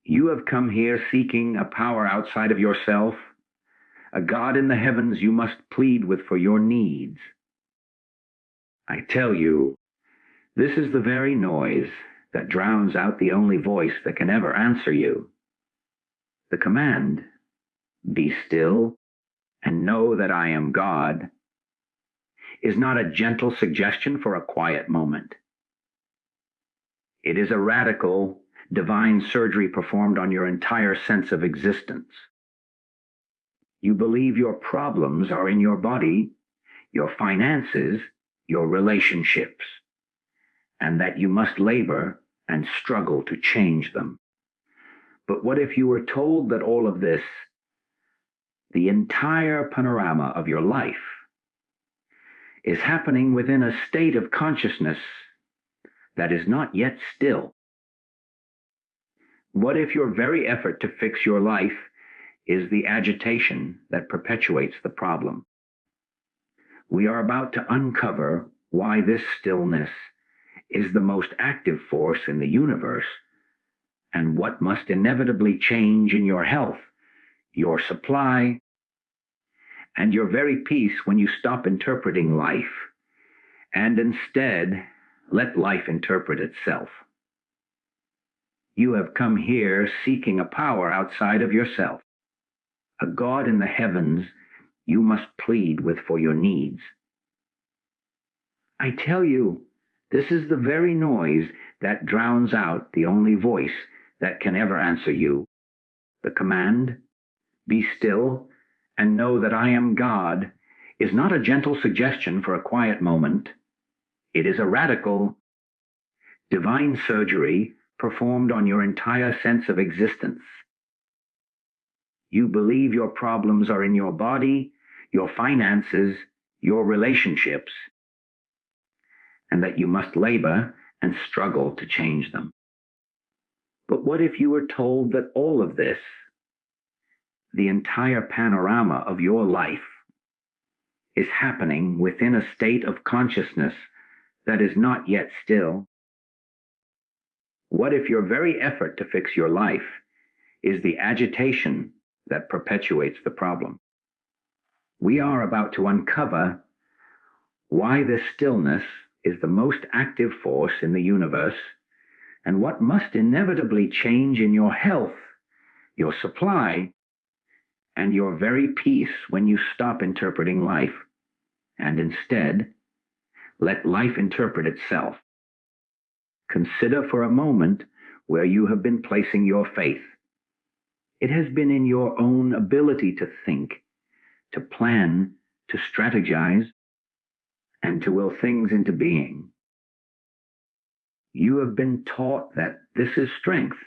You have come here seeking a power outside of yourself, a God in the heavens you must plead with for your needs. I tell you, this is the very noise that drowns out the only voice that can ever answer you. The command, "Be still and know that I am God," is not a gentle suggestion for a quiet moment. It is a radical, divine surgery performed on your entire sense of existence. You believe your problems are in your body, your finances, your relationships, and that you must labor and struggle to change them. But what if you were told that all of this, the entire panorama of your life, is happening within a state of consciousness that is not yet still? What if your very effort to fix your life is the agitation that perpetuates the problem? We are about to uncover why this stillness is the most active force in the universe, and what must inevitably change in your health, your supply, and your very peace when you stop interpreting life and instead let life interpret itself. You have come here seeking a power outside of yourself, a God in the heavens you must plead with for your needs. I tell you, this is the very noise that drowns out the only voice that can ever answer you. The command, "Be still and know that I am God," is not a gentle suggestion for a quiet moment. It is a radical, divine surgery performed on your entire sense of existence. You believe your problems are in your body, your finances, your relationships, and that you must labor and struggle to change them. But what if you were told that all of this, the entire panorama of your life, is happening within a state of consciousness that is not yet still? What if your very effort to fix your life is the agitation that perpetuates the problem? We are about to uncover why this stillness is the most active force in the universe, and what must inevitably change in your health, your supply, and your very peace when you stop interpreting life and instead let life interpret itself. Consider for a moment where you have been placing your faith. It has been in your own ability to think, to plan, to strategize, and to will things into being. You have been taught that this is strength,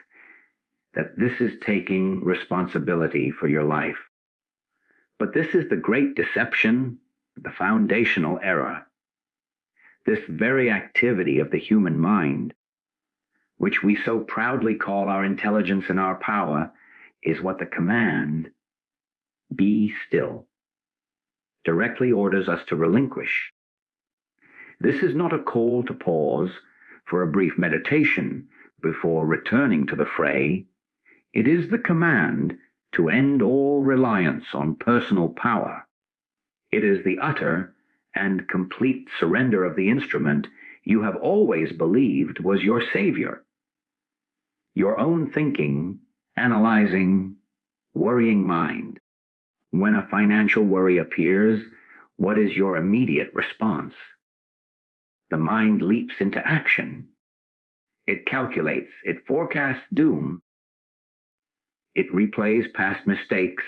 that this is taking responsibility for your life. But this is the great deception, the foundational error. This very activity of the human mind, which we so proudly call our intelligence and our power, is what the command, "Be still," directly orders us to relinquish. This is not a call to pause for a brief meditation before returning to the fray. It is the command to end all reliance on personal power. It is the utter and complete surrender of the instrument you have always believed was your savior. Your own thinking, analyzing, worrying mind. When a financial worry appears, what is your immediate response? The mind leaps into action. It calculates, it forecasts doom. It replays past mistakes.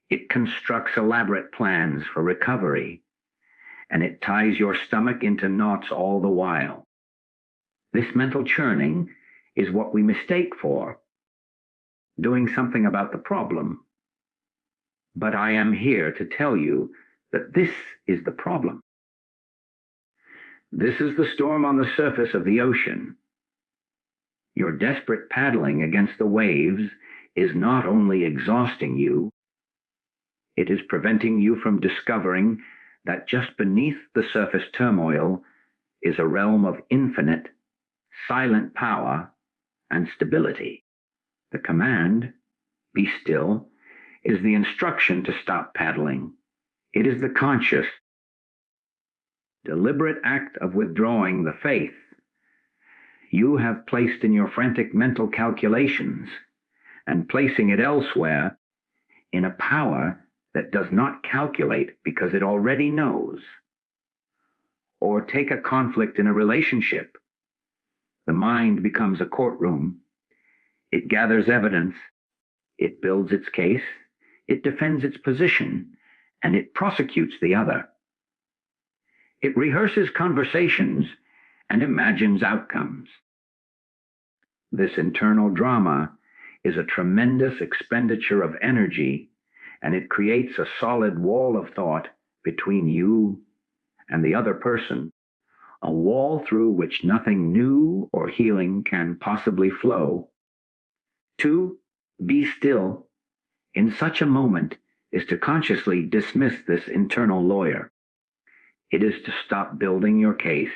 It constructs elaborate plans for recovery. And it ties your stomach into knots all the while. This mental churning is what we mistake for doing something about the problem. But I am here to tell you that this is the problem. This is the storm on the surface of the ocean. Your desperate paddling against the waves is not only exhausting you, it is preventing you from discovering that just beneath the surface turmoil is a realm of infinite, silent power and stability. The command, be still, is the instruction to stop paddling. It is the conscious, deliberate act of withdrawing the faith you have placed in your frantic mental calculations and placing it elsewhere in a power that does not calculate because it already knows. Or take a conflict in a relationship. The mind becomes a courtroom. It gathers evidence. It builds its case. It defends its position. And it prosecutes the other. It rehearses conversations and imagines outcomes. This internal drama is a tremendous expenditure of energy, and it creates a solid wall of thought between you and the other person, a wall through which nothing new or healing can possibly flow. To be still in such a moment is to consciously dismiss this internal lawyer. It is to stop building your case.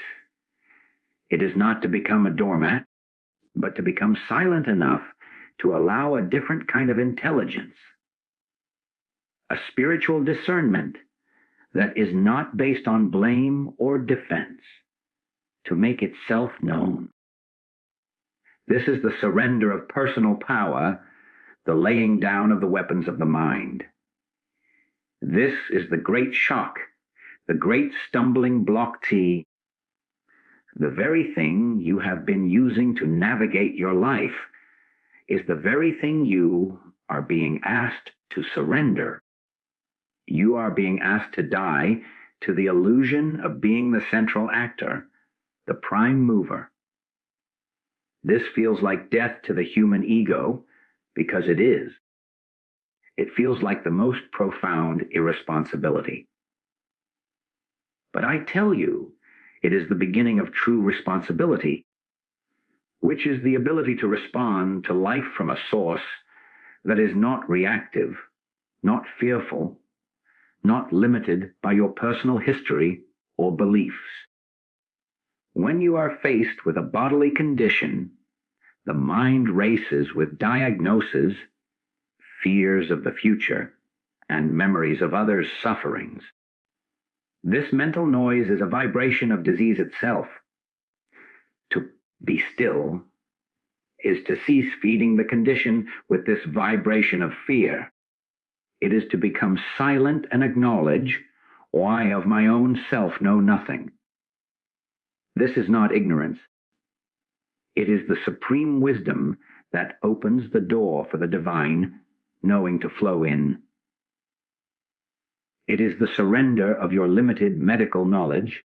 It is not to become a doormat, but to become silent enough to allow a different kind of intelligence, a spiritual discernment that is not based on blame or defense, to make itself known. This is the surrender of personal power, the laying down of the weapons of the mind. This is the great shock, the great stumbling block T, the very thing you have been using to navigate your life is the very thing you are being asked to surrender. You are being asked to die to the illusion of being the central actor, the prime mover. This feels like death to the human ego because it is. It feels like the most profound irresponsibility. But I tell you, it is the beginning of true responsibility, which is the ability to respond to life from a source that is not reactive, not fearful, not limited by your personal history or beliefs. When you are faced with a bodily condition, the mind races with diagnoses, fears of the future, and memories of others' sufferings. This mental noise is a vibration of disease itself. To be still is to cease feeding the condition with this vibration of fear. It is to become silent and acknowledge, "I of my own self know nothing." This is not ignorance. It is the supreme wisdom that opens the door for the divine knowing to flow in. It is the surrender of your limited medical knowledge,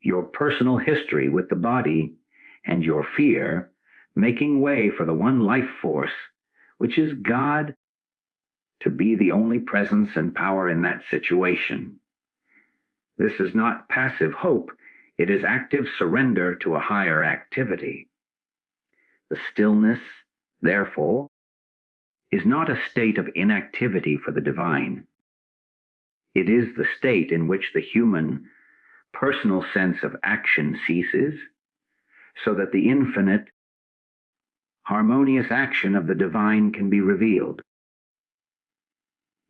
your personal history with the body, and your fear, making way for the one life force, which is God, to be the only presence and power in that situation. This is not passive hope. It is active surrender to a higher activity. The stillness, therefore, is not a state of inactivity for the divine. It is the state in which the human, personal sense of action ceases, so that the infinite, harmonious action of the divine can be revealed.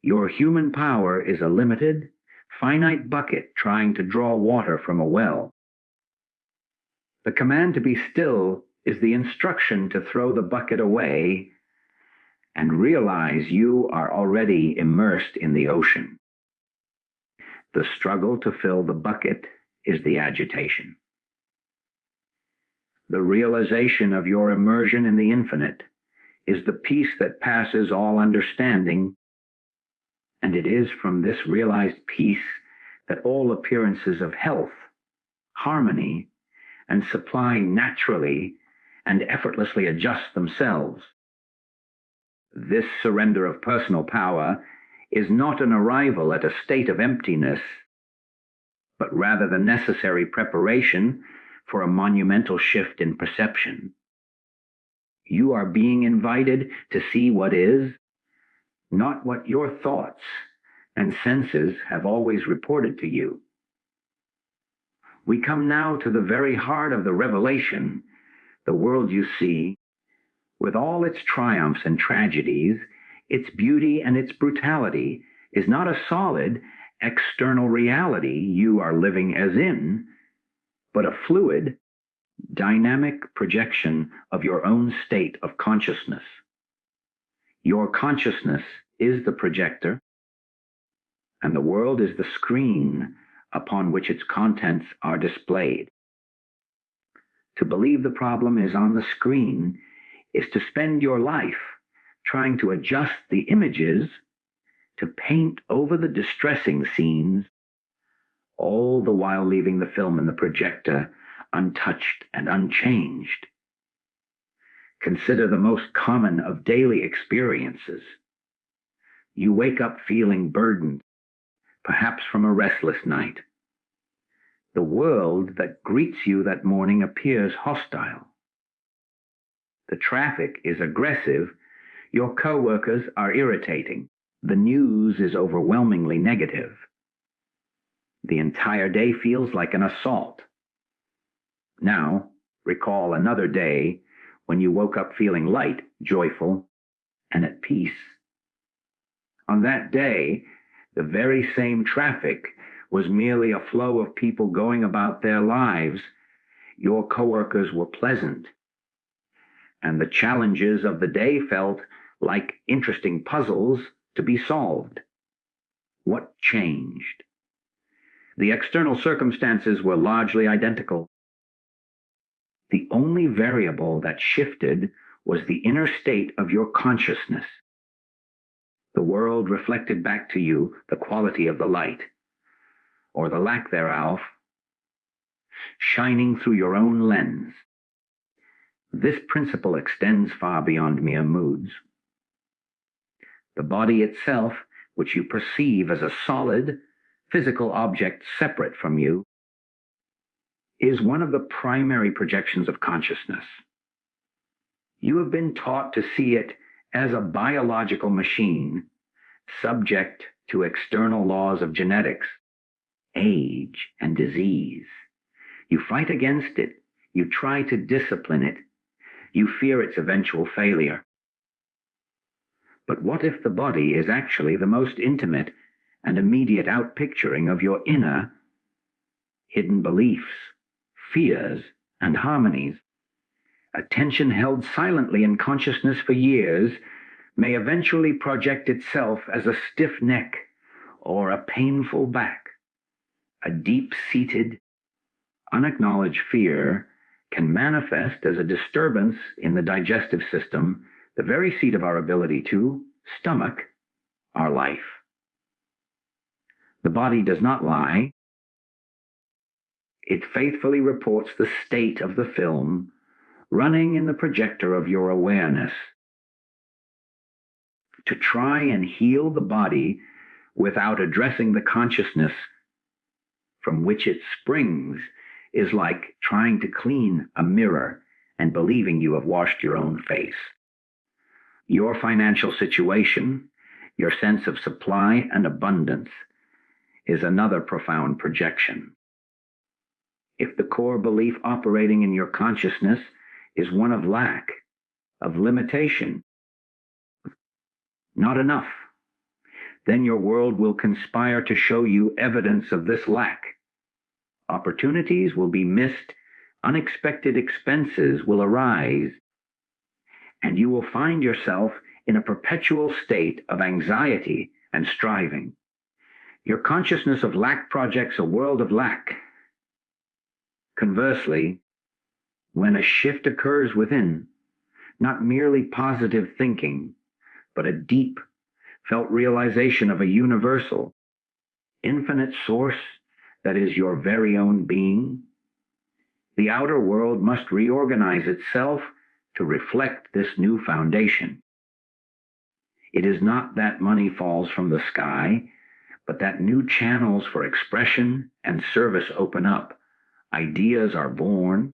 Your human power is a limited, finite bucket trying to draw water from a well. The command to be still is the instruction to throw the bucket away and realize you are already immersed in the ocean. The struggle to fill the bucket is the agitation. The realization of your immersion in the infinite is the peace that passes all understanding, and it is from this realized peace that all appearances of health, harmony, and supply naturally and effortlessly adjust themselves. This surrender of personal power is not an arrival at a state of emptiness, but rather the necessary preparation for a monumental shift in perception. You are being invited to see what is, not what your thoughts and senses have always reported to you. We come now to the very heart of the revelation. The world you see, With all its triumphs and tragedies, its beauty and its brutality is not a solid, external reality you are living as in, but a fluid, dynamic projection of your own state of consciousness. Your consciousness is the projector, and the world is the screen upon which its contents are displayed. To believe the problem is on the screen is to spend your life trying to adjust the images to paint over the distressing scenes, all the while leaving the film in the projector untouched and unchanged. Consider the most common of daily experiences. You wake up feeling burdened, perhaps from a restless night. The world that greets you that morning appears hostile. The traffic is aggressive. Your coworkers are irritating. The news is overwhelmingly negative. The entire day feels like an assault. Now, recall another day when you woke up feeling light, joyful, and at peace. On that day, the very same traffic was merely a flow of people going about their lives. Your coworkers were pleasant, and the challenges of the day felt like interesting puzzles to be solved. What changed? The external circumstances were largely identical. The only variable that shifted was the inner state of your consciousness. The world reflected back to you the quality of the light, or the lack thereof, shining through your own lens. This principle extends far beyond mere moods. The body itself, which you perceive as a solid, physical object separate from you, is one of the primary projections of consciousness. You have been taught to see it as a biological machine, subject to external laws of genetics, age, and disease. You fight against it. You try to discipline it. You fear its eventual failure. But what if the body is actually the most intimate and immediate outpicturing of your inner, hidden beliefs, fears, and harmonies? Attention held silently in consciousness for years may eventually project itself as a stiff neck or a painful back. A deep-seated, unacknowledged fear can manifest as a disturbance in the digestive system, the very seat of our ability to stomach our life. The body does not lie. It faithfully reports the state of the film running in the projector of your awareness. To try and heal the body without addressing the consciousness from which it springs is like trying to clean a mirror and believing you have washed your own face. Your financial situation, your sense of supply and abundance, is another profound projection. If the core belief operating in your consciousness is one of lack, of limitation, not enough, then your world will conspire to show you evidence of this lack. Opportunities will be missed, unexpected expenses will arise, and you will find yourself in a perpetual state of anxiety and striving. Your consciousness of lack projects a world of lack. Conversely, when a shift occurs within, not merely positive thinking, but a deep, felt realization of a universal, infinite source that is your very own being, the outer world must reorganize itself to reflect this new foundation. It is not that money falls from the sky, but that new channels for expression and service open up, ideas are born,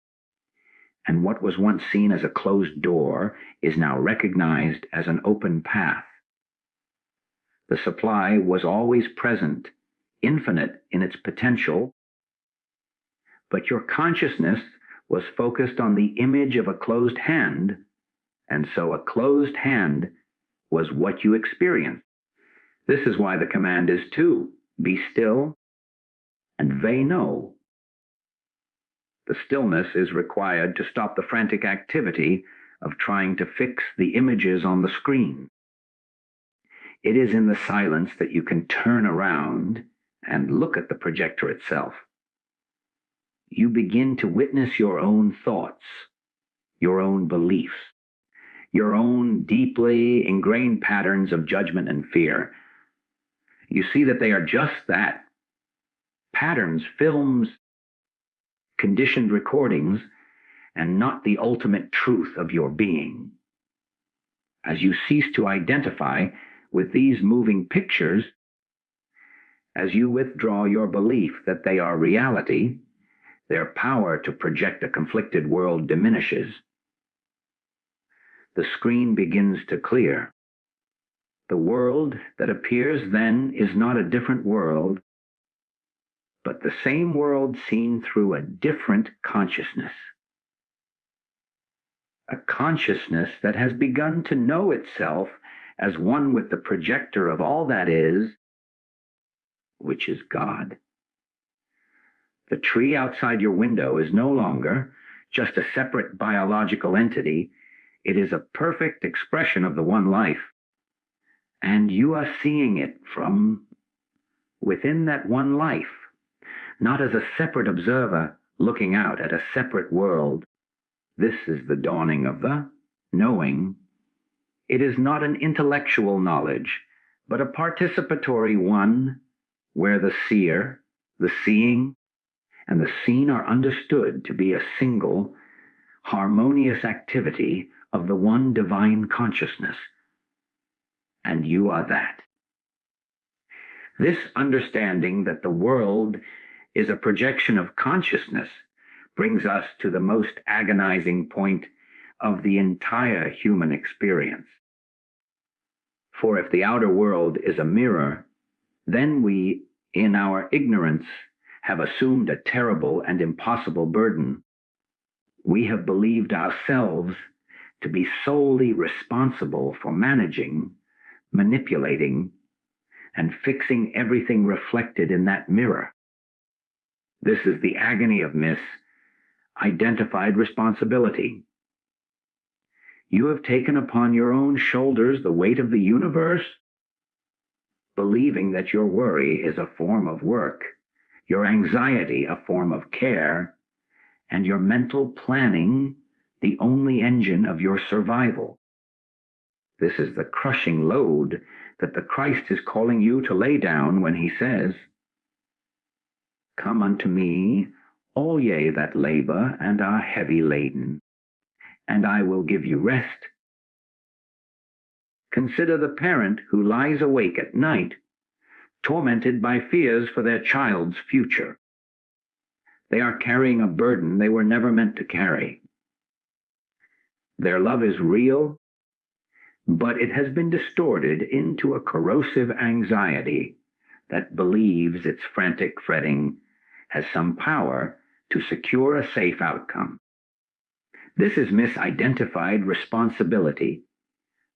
and what was once seen as a closed door is now recognized as an open path. The supply was always present, infinite in its potential, but your consciousness was focused on the image of a closed hand and so a closed hand was what you experienced. This is why the command is to be still and they know. The stillness is required to stop the frantic activity of trying to fix the images on the screen. It is in the silence that you can turn around and look at the projector itself. You begin to witness your own thoughts, your own beliefs, your own deeply ingrained patterns of judgment and fear. You see that they are just that, patterns, films, conditioned recordings, and not the ultimate truth of your being. As you cease to identify with these moving pictures, as you withdraw your belief that they are reality, their power to project a conflicted world diminishes. The screen begins to clear. The world that appears then is not a different world, but the same world seen through a different consciousness. A consciousness that has begun to know itself as one with the projector of all that is, which is God. The tree outside your window is no longer just a separate biological entity. It is a perfect expression of the one life. And you are seeing it from within that one life, not as a separate observer looking out at a separate world. This is the dawning of the knowing. It is not an intellectual knowledge, but a participatory one where the seer, the seeing, and the seen are understood to be a single, harmonious activity of the one divine consciousness. And you are that. This understanding that the world is a projection of consciousness brings us to the most agonizing point of the entire human experience. For if the outer world is a mirror, then we, in our ignorance, have assumed a terrible and impossible burden. We have believed ourselves to be solely responsible for managing, manipulating, and fixing everything reflected in that mirror. This is the agony of misidentified responsibility. You have taken upon your own shoulders the weight of the universe, believing that your worry is a form of work, your anxiety a form of care, and your mental planning the only engine of your survival. This is the crushing load that the Christ is calling you to lay down when he says, "Come unto me, all ye that labor and are heavy laden, and I will give you rest." Consider the parent who lies awake at night, tormented by fears for their child's future. They are carrying a burden they were never meant to carry. Their love is real, but it has been distorted into a corrosive anxiety that believes its frantic fretting has some power to secure a safe outcome. This is misidentified responsibility.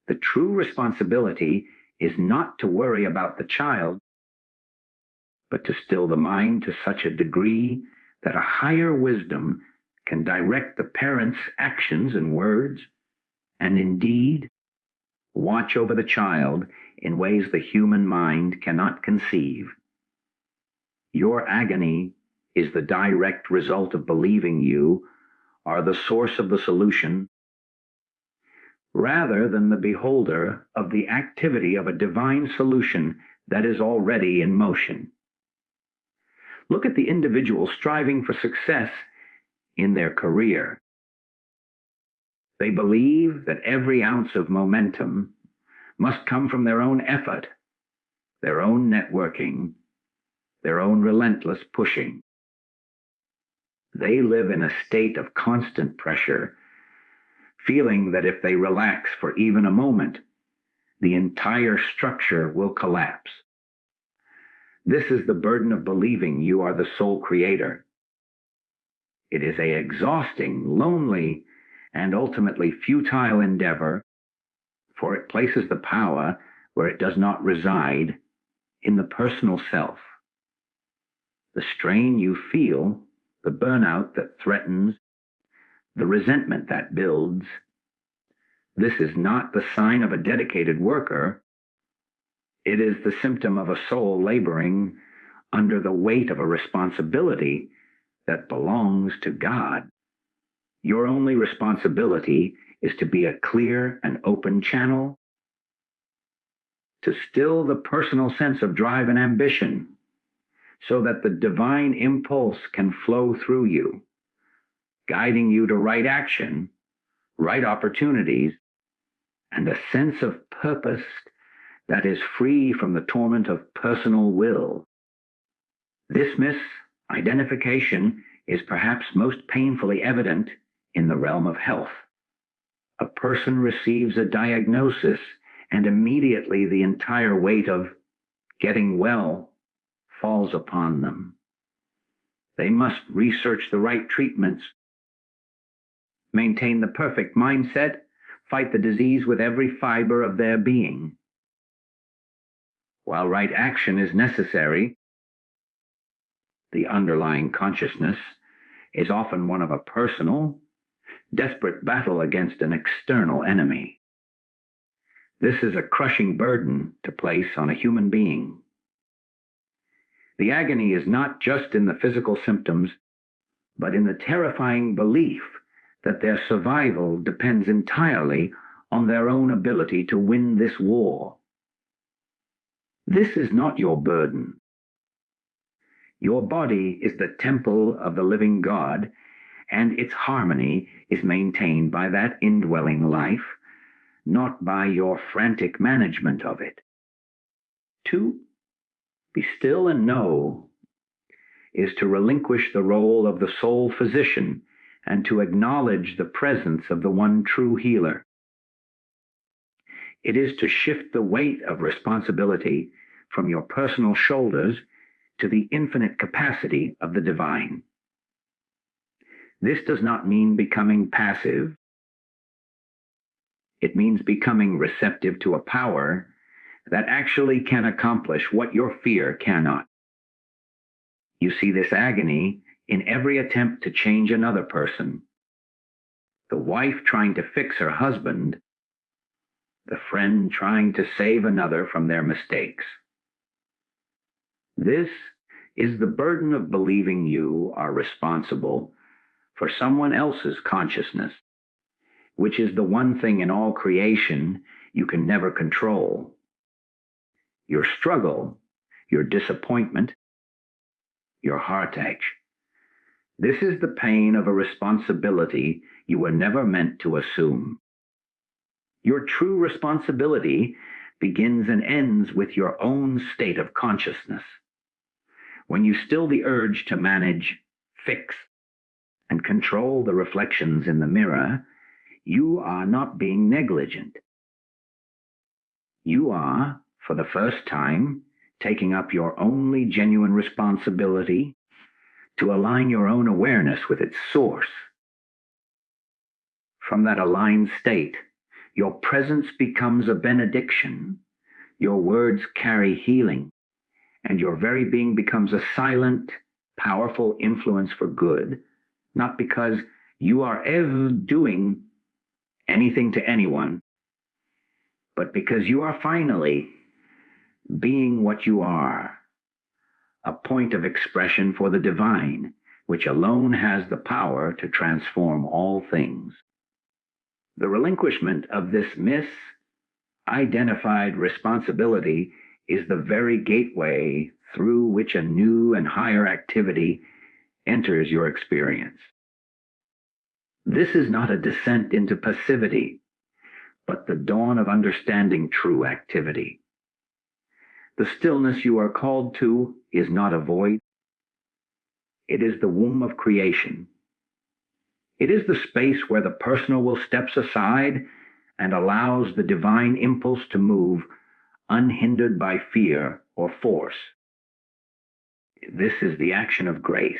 The true responsibility is not to worry about the child, but to still the mind to such a degree that a higher wisdom can direct the parent's actions and words, and indeed watch over the child in ways the human mind cannot conceive. Your agony is the direct result of believing you are the source of the solution, rather than the beholder of the activity of a divine solution that is already in motion. Look at the individual striving for success in their career. They believe that every ounce of momentum must come from their own effort, their own networking, their own relentless pushing. They live in a state of constant pressure, feeling that if they relax for even a moment, the entire structure will collapse. This is the burden of believing you are the sole creator. It is an exhausting, lonely, and ultimately futile endeavor, for it places the power where it does not reside, in the personal self. The strain you feel, the burnout that threatens, the resentment that builds, this is not the sign of a dedicated worker. It is the symptom of a soul laboring under the weight of a responsibility that belongs to God. Your only responsibility is to be a clear and open channel, to still the personal sense of drive and ambition, so that the divine impulse can flow through you, guiding you to right action, right opportunities, and a sense of purpose that is free from the torment of personal will. This misidentification is perhaps most painfully evident in the realm of health. A person receives a diagnosis, and immediately the entire weight of getting well falls upon them. They must research the right treatments, maintain the perfect mindset, fight the disease with every fiber of their being. While right action is necessary, the underlying consciousness is often one of a personal, desperate battle against an external enemy. This is a crushing burden to place on a human being. The agony is not just in the physical symptoms, but in the terrifying belief that their survival depends entirely on their own ability to win this war. This is not your burden. Your body is the temple of the living God, and its harmony is maintained by that indwelling life, not by your frantic management of it. To be still and know is to relinquish the role of the sole physician and to acknowledge the presence of the one true healer. It is to shift the weight of responsibility from your personal shoulders to the infinite capacity of the divine. This does not mean becoming passive. It means becoming receptive to a power that actually can accomplish what your fear cannot. You see this agony in every attempt to change another person. The wife trying to fix her husband, the friend trying to save another from their mistakes. This is the burden of believing you are responsible for someone else's consciousness, which is the one thing in all creation you can never control. Your struggle, your disappointment, your heartache. This is the pain of a responsibility you were never meant to assume. Your true responsibility begins and ends with your own state of consciousness. When you still the urge to manage, fix, and control the reflections in the mirror, you are not being negligent. You are, for the first time, taking up your only genuine responsibility to align your own awareness with its source. From that aligned state, your presence becomes a benediction, your words carry healing, and your very being becomes a silent, powerful influence for good, not because you are ever doing anything to anyone, but because you are finally being what you are, a point of expression for the divine, which alone has the power to transform all things. The relinquishment of this misidentified responsibility is the very gateway through which a new and higher activity enters your experience. This is not a descent into passivity, but the dawn of understanding true activity. The stillness you are called to is not a void. It is the womb of creation. It is the space where the personal will steps aside and allows the divine impulse to move unhindered by fear or force. This is the action of grace.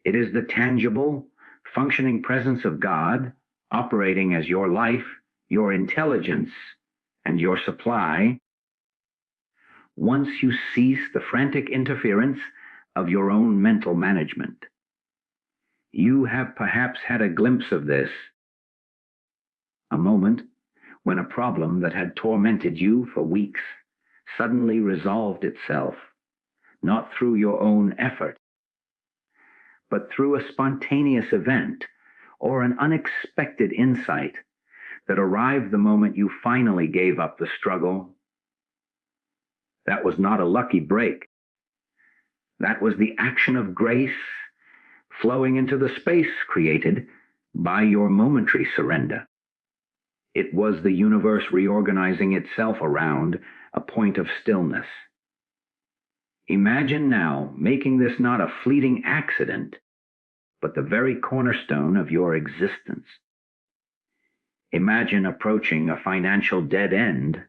It is the tangible, functioning presence of God operating as your life, your intelligence, and your supply, once you cease the frantic interference of your own mental management. You have perhaps had a glimpse of this, a moment when a problem that had tormented you for weeks suddenly resolved itself, not through your own effort, but through a spontaneous event or an unexpected insight that arrived the moment you finally gave up the struggle. That was not a lucky break. That was the action of grace flowing into the space created by your momentary surrender. It was the universe reorganizing itself around a point of stillness. Imagine now making this not a fleeting accident, but the very cornerstone of your existence. Imagine approaching a financial dead end,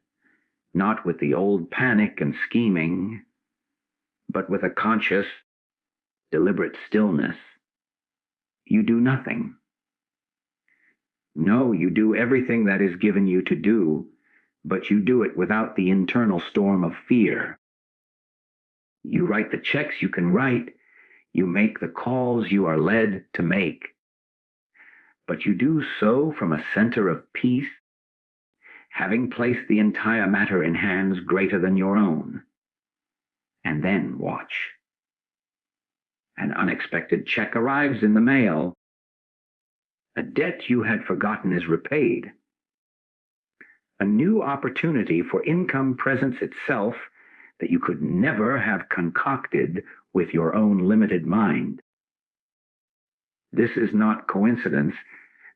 not with the old panic and scheming, but with a conscious, deliberate stillness. You do nothing. No, you do everything that is given you to do, but you do it without the internal storm of fear. You write the checks you can write. You make the calls you are led to make. But you do so from a center of peace, having placed the entire matter in hands greater than your own. And then watch. An unexpected check arrives in the mail. A debt you had forgotten is repaid. A new opportunity for income presents itself that you could never have concocted with your own limited mind. This is not coincidence.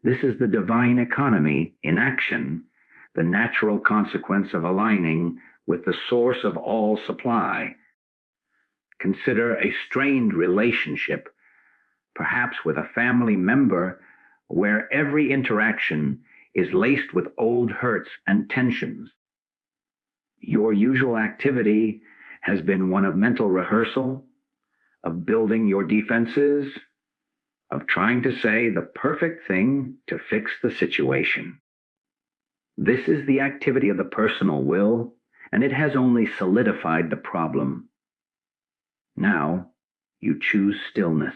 This is the divine economy in action, the natural consequence of aligning with the source of all supply. Consider a strained relationship, perhaps with a family member, where every interaction is laced with old hurts and tensions. Your usual activity has been one of mental rehearsal, of building your defenses, of trying to say the perfect thing to fix the situation. This is the activity of the personal will, and it has only solidified the problem. Now, you choose stillness.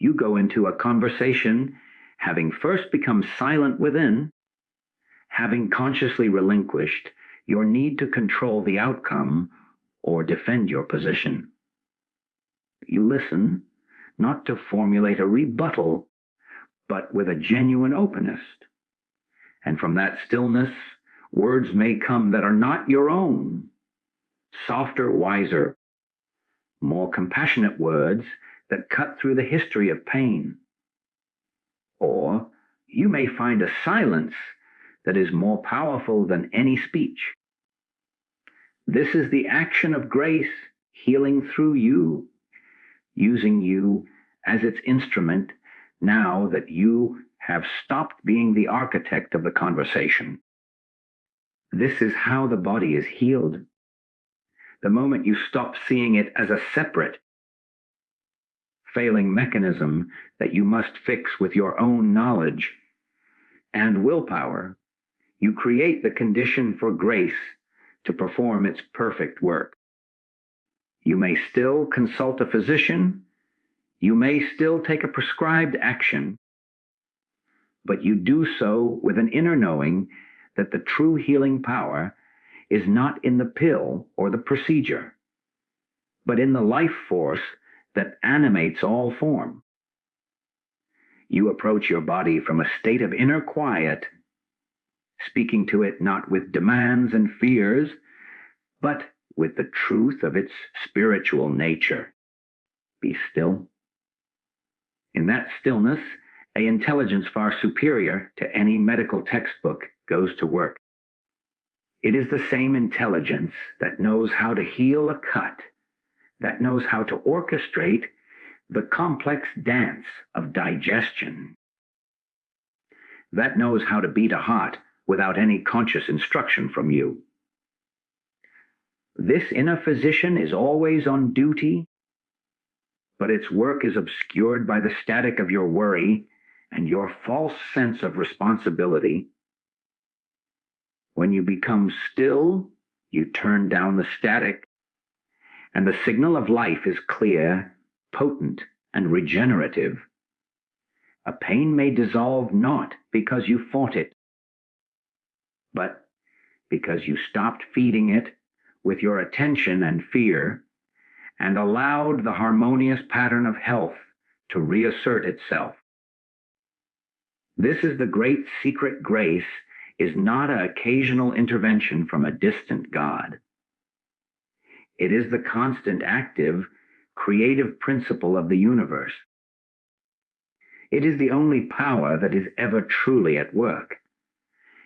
You go into a conversation having first become silent within, having consciously relinquished your need to control the outcome or defend your position. You listen, not to formulate a rebuttal, but with a genuine openness. And from that stillness, words may come that are not your own, softer, wiser, more compassionate words that cut through the history of pain. Or you may find a silence that is more powerful than any speech. This is the action of grace healing through you, using you as its instrument now that you have stopped being the architect of the conversation. This is how the body is healed. The moment you stop seeing it as a separate, failing mechanism that you must fix with your own knowledge and willpower, you create the condition for grace to perform its perfect work. You may still consult a physician, you may still take a prescribed action, but you do so with an inner knowing that the true healing power is not in the pill or the procedure, but in the life force that animates all form. You approach your body from a state of inner quiet, speaking to it not with demands and fears, but with the truth of its spiritual nature. Be still. In that stillness, an intelligence far superior to any medical textbook goes to work. It is the same intelligence that knows how to heal a cut, that knows how to orchestrate the complex dance of digestion, that knows how to beat a heart without any conscious instruction from you. This inner physician is always on duty, but its work is obscured by the static of your worry and your false sense of responsibility. When you become still, you turn down the static, and the signal of life is clear, potent, and regenerative. A pain may dissolve not because you fought it, but because you stopped feeding it with your attention and fear and allowed the harmonious pattern of health to reassert itself. This is the great secret. Grace is not an occasional intervention from a distant God. It is the constant, active, creative principle of the universe. It is the only power that is ever truly at work.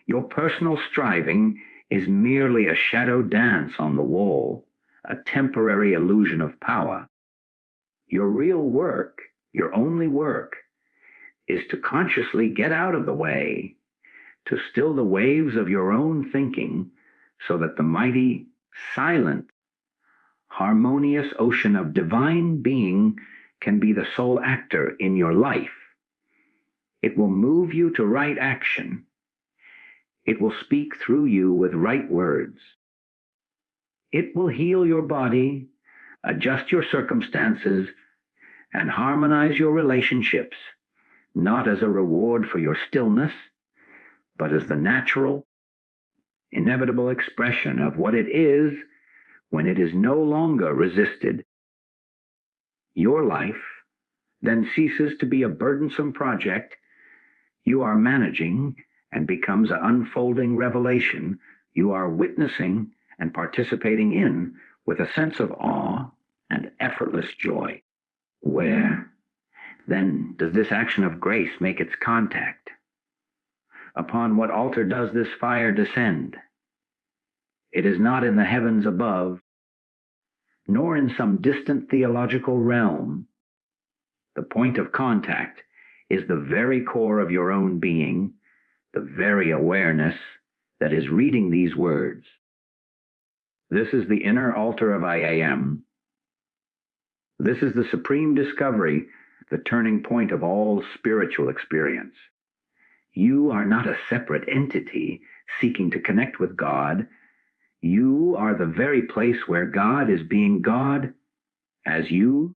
Your personal striving is merely a shadow dance on the wall, a temporary illusion of power. Your real work, your only work, is to consciously get out of the way, to still the waves of your own thinking so that the mighty, silent, harmonious ocean of divine being can be the sole actor in your life. It will move you to right action. It will speak through you with right words. It will heal your body, adjust your circumstances, and harmonize your relationships, not as a reward for your stillness, but as the natural, inevitable expression of what it is when it is no longer resisted. Your life then ceases to be a burdensome project you are managing and becomes an unfolding revelation you are witnessing and participating in with a sense of awe and effortless joy. Where, then, does this action of grace make its contact? Upon what altar does this fire descend? It is not in the heavens above, nor in some distant theological realm. The point of contact is the very core of your own being, the very awareness that is reading these words. This is the inner altar of I am. This is the supreme discovery, the turning point of all spiritual experience. You are not a separate entity seeking to connect with God. You are the very place where God is being God as you.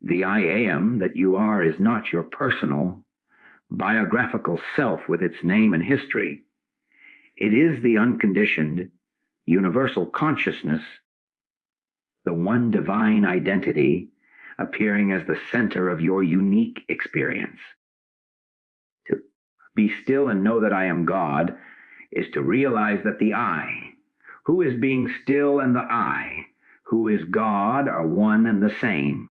The I am that you are is not your personal, biographical self with its name and history. It is the unconditioned, universal consciousness, the one divine identity appearing as the center of your unique experience. To be still and know that I am God is to realize that the I, who is being still, and the I, who is God, are one and the same.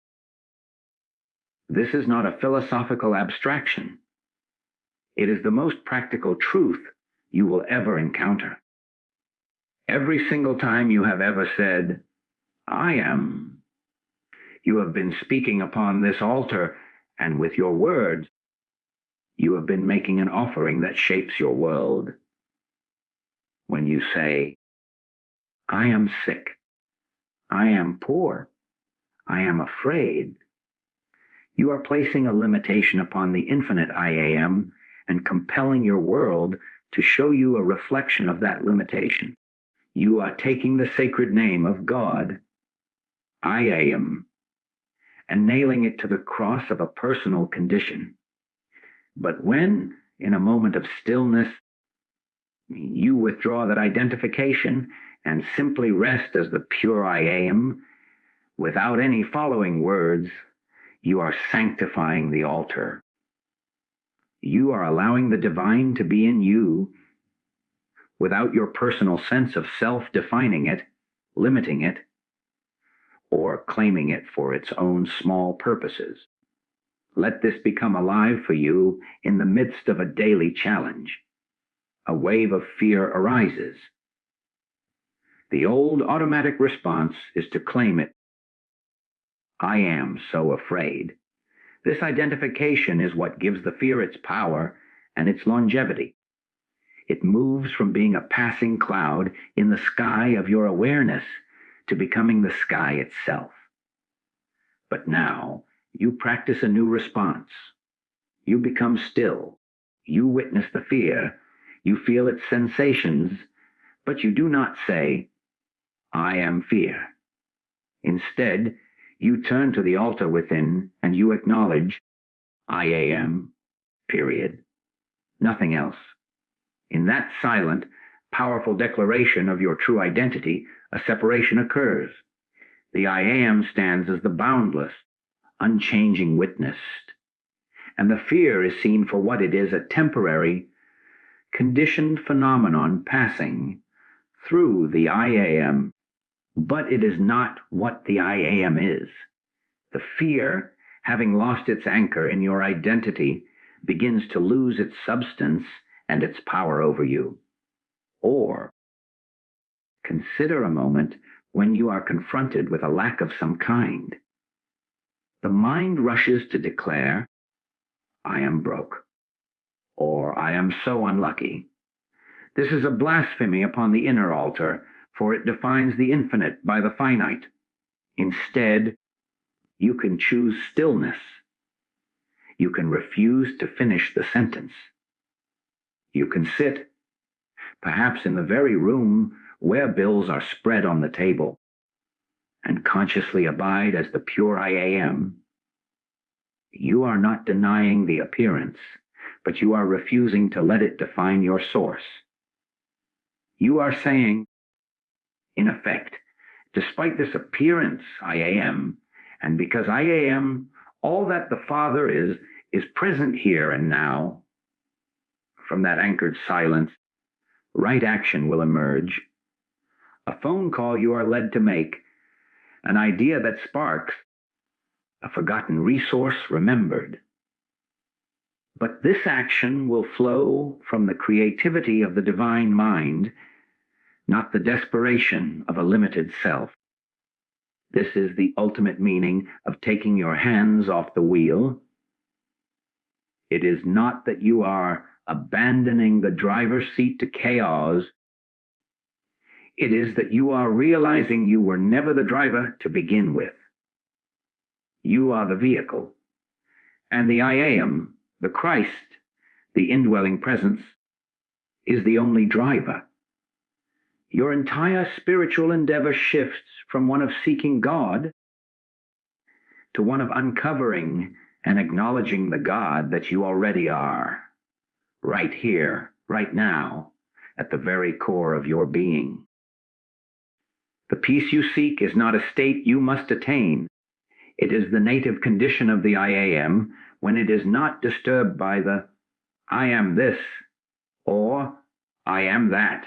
This is not a philosophical abstraction. It is the most practical truth you will ever encounter. Every single time you have ever said, I am, you have been speaking upon this altar, and with your words, you have been making an offering that shapes your world. When you say, I am sick, I am poor, I am afraid, you are placing a limitation upon the infinite I am and compelling your world to show you a reflection of that limitation. You are taking the sacred name of God, I am, and nailing it to the cross of a personal condition. But when, in a moment of stillness, you withdraw that identification and simply rest as the pure I am, without any following words, you are sanctifying the altar. You are allowing the divine to be in you without your personal sense of self defining it, limiting it, or claiming it for its own small purposes. Let this become alive for you in the midst of a daily challenge. A wave of fear arises. The old automatic response is to claim it. I am so afraid. This identification is what gives the fear its power and its longevity. It moves from being a passing cloud in the sky of your awareness to becoming the sky itself. But now you practice a new response. You become still. You witness the fear. You feel its sensations, but you do not say, I am fear. Instead, you turn to the altar within and you acknowledge, I am, period. Nothing else. In that silent, powerful declaration of your true identity, a separation occurs. The I am stands as the boundless, unchanging witness. And the fear is seen for what it is, a temporary, conditioned phenomenon passing through the I am. But it is not what the I am is. The fear, having lost its anchor in your identity, begins to lose its substance and its power over you. Or, consider a moment when you are confronted with a lack of some kind. The mind rushes to declare, I am broke, or I am so unlucky. This is a blasphemy upon the inner altar, for it defines the infinite by the finite. Instead, you can choose stillness. You can refuse to finish the sentence. You can sit, perhaps in the very room where bills are spread on the table, and consciously abide as the pure I am. You are not denying the appearance, but you are refusing to let it define your source. You are saying, in effect, despite this appearance I am, and because I am, all that the Father is present here and now. From that anchored silence, right action will emerge. A phone call you are led to make, an idea that sparks, a forgotten resource remembered. But this action will flow from the creativity of the divine mind, not the desperation of a limited self. This is the ultimate meaning of taking your hands off the wheel. It is not that you are abandoning the driver's seat to chaos. It is that you are realizing you were never the driver to begin with. You are the vehicle, and the I am, the Christ, the indwelling presence, is the only driver. Your entire spiritual endeavor shifts from one of seeking God to one of uncovering and acknowledging the God that you already are, right here, right now, at the very core of your being. The peace you seek is not a state you must attain. It is the native condition of the I am when it is not disturbed by the I am this or I am that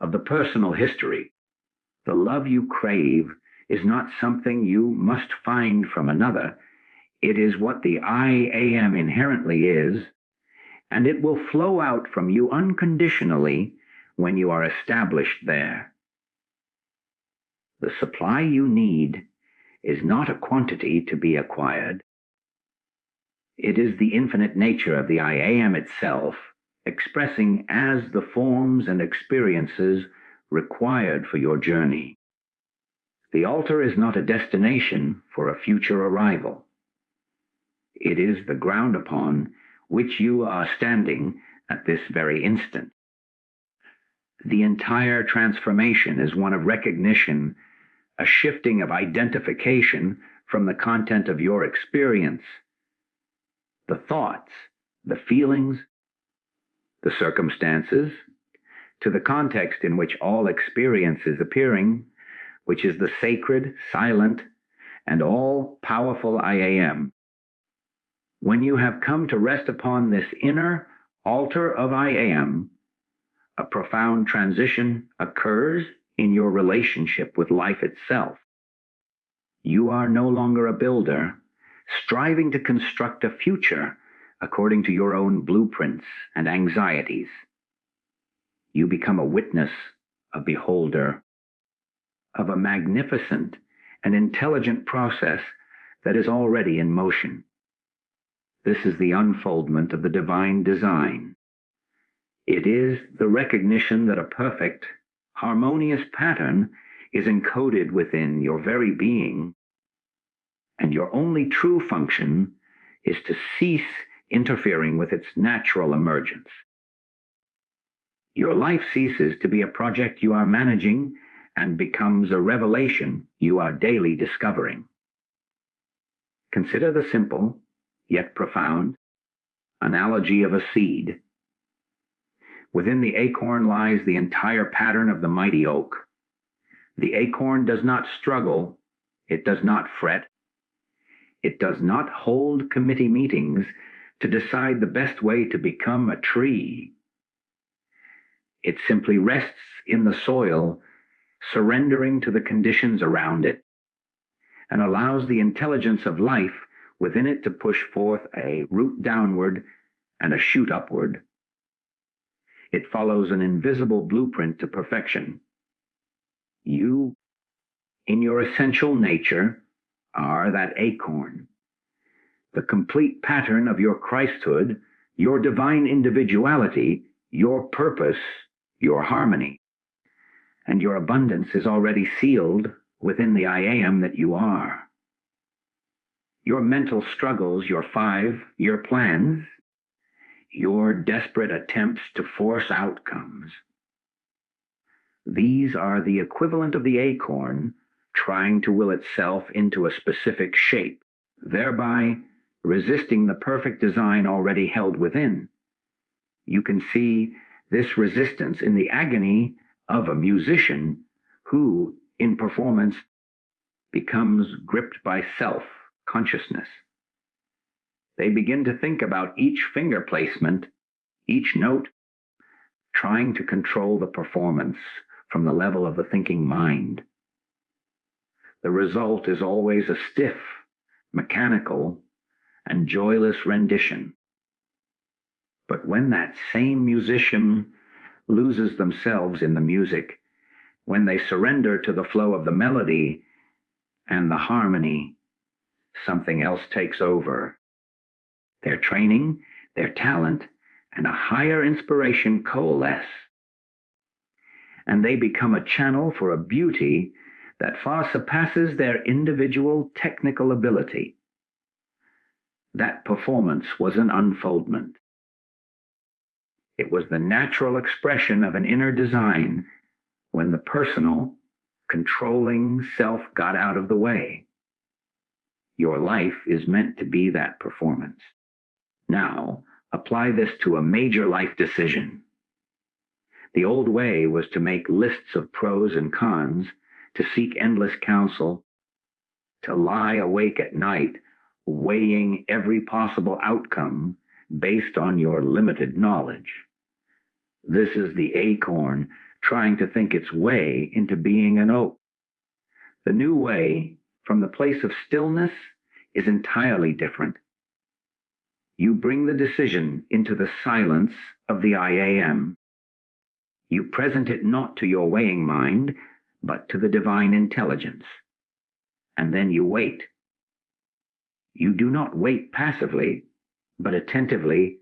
of the personal history. The love you crave is not something you must find from another. It is what the I am inherently is, and it will flow out from you unconditionally when you are established there. The supply you need is not a quantity to be acquired. It is the infinite nature of the I am itself, expressing as the forms and experiences required for your journey. The altar is not a destination for a future arrival. It is the ground upon which you are standing at this very instant. The entire transformation is one of recognition, a shifting of identification from the content of your experience, the thoughts, the feelings, the circumstances, to the context in which all experience is appearing, which is the sacred, silent, and all-powerful I am. When you have come to rest upon this inner altar of I am, a profound transition occurs in your relationship with life itself. You are no longer a builder, striving to construct a future according to your own blueprints and anxieties. You become a witness, a beholder, of a magnificent and intelligent process that is already in motion. This is the unfoldment of the divine design. It is the recognition that a perfect, harmonious pattern is encoded within your very being, and your only true function is to cease interfering with its natural emergence. Your life ceases to be a project you are managing and becomes a revelation you are daily discovering. Consider the simple, yet profound, analogy of a seed. Within the acorn lies the entire pattern of the mighty oak. The acorn does not struggle, it does not fret, it does not hold committee meetings to decide the best way to become a tree. It simply rests in the soil, surrendering to the conditions around it, and allows the intelligence of life within it to push forth a root downward and a shoot upward. It follows an invisible blueprint to perfection. You, in your essential nature, are that acorn. The complete pattern of your Christhood, your divine individuality, your purpose, your harmony. And your abundance is already sealed within the I am that you are. Your mental struggles, your 5-year plans, your desperate attempts to force outcomes. These are the equivalent of the acorn trying to will itself into a specific shape, thereby resisting the perfect design already held within. You can see this resistance in the agony of a musician who, in performance, becomes gripped by self-consciousness. They begin to think about each finger placement, each note, trying to control the performance from the level of the thinking mind. The result is always a stiff, mechanical, and joyless rendition. But when that same musician loses themselves in the music, when they surrender to the flow of the melody and the harmony, something else takes over. Their training, their talent, and a higher inspiration coalesce. And they become a channel for a beauty that far surpasses their individual technical ability. That performance was an unfoldment. It was the natural expression of an inner design when the personal, controlling self got out of the way. Your life is meant to be that performance. Now, apply this to a major life decision. The old way was to make lists of pros and cons, to seek endless counsel, to lie awake at night, weighing every possible outcome based on your limited knowledge. This is the acorn trying to think its way into being an oak. The new way, from the place of stillness, is entirely different. You bring the decision into the silence of the I am. You present it not to your weighing mind, but to the divine intelligence. And then you wait. You do not wait passively, but attentively,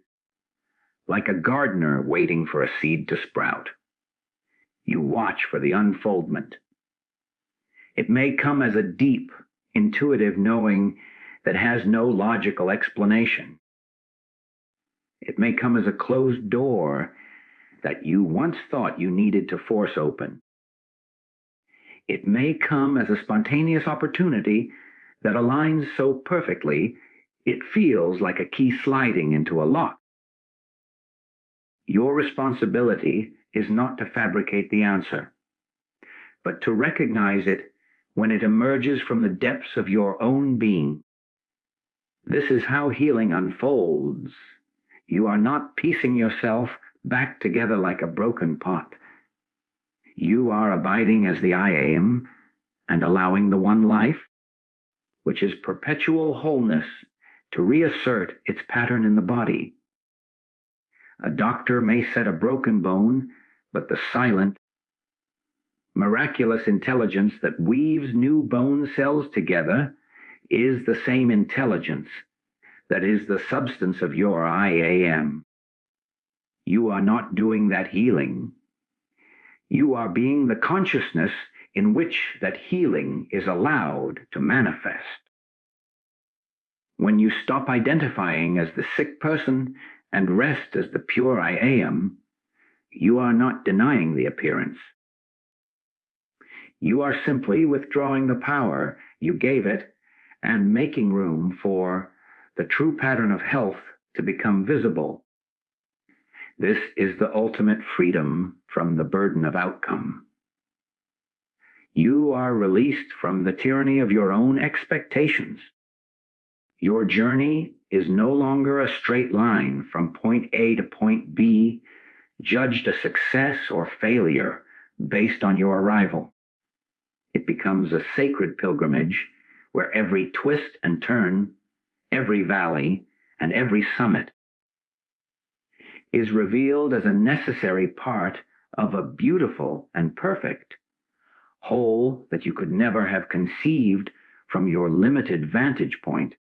like a gardener waiting for a seed to sprout. You watch for the unfoldment. It may come as a deep, intuitive knowing that has no logical explanation. It may come as a closed door that you once thought you needed to force open. It may come as a spontaneous opportunity that aligns so perfectly it feels like a key sliding into a lock. Your responsibility is not to fabricate the answer, but to recognize it when it emerges from the depths of your own being. This is how healing unfolds. You are not piecing yourself back together like a broken pot. You are abiding as the I am and allowing the one life, which is perpetual wholeness, to reassert its pattern in the body. A doctor may set a broken bone, but the silent, miraculous intelligence that weaves new bone cells together is the same intelligence that is the substance of your I am. You are not doing that healing. You are being the consciousness in which that healing is allowed to manifest. When you stop identifying as the sick person and rest as the pure I am, you are not denying the appearance. You are simply withdrawing the power you gave it and making room for the true pattern of health to become visible. This is the ultimate freedom from the burden of outcome. You are released from the tyranny of your own expectations. Your journey is no longer a straight line from point A to point B, judged a success or failure based on your arrival. It becomes a sacred pilgrimage where every twist and turn, every valley, and every summit is revealed as a necessary part of a beautiful and perfect whole that you could never have conceived from your limited vantage point.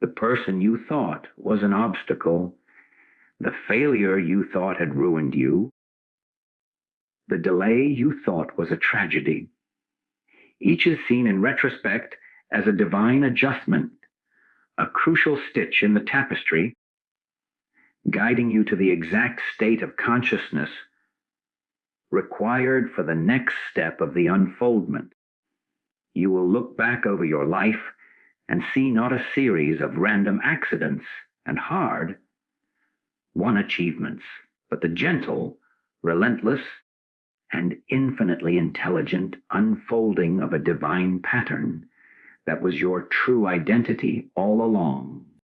The person you thought was an obstacle, the failure you thought had ruined you, the delay you thought was a tragedy. Each is seen in retrospect as a divine adjustment, a crucial stitch in the tapestry, guiding you to the exact state of consciousness required for the next step of the unfoldment. You will look back over your life and see not a series of random accidents and hard-won achievements, but the gentle, relentless, and infinitely intelligent unfolding of a divine pattern that was your true identity all along.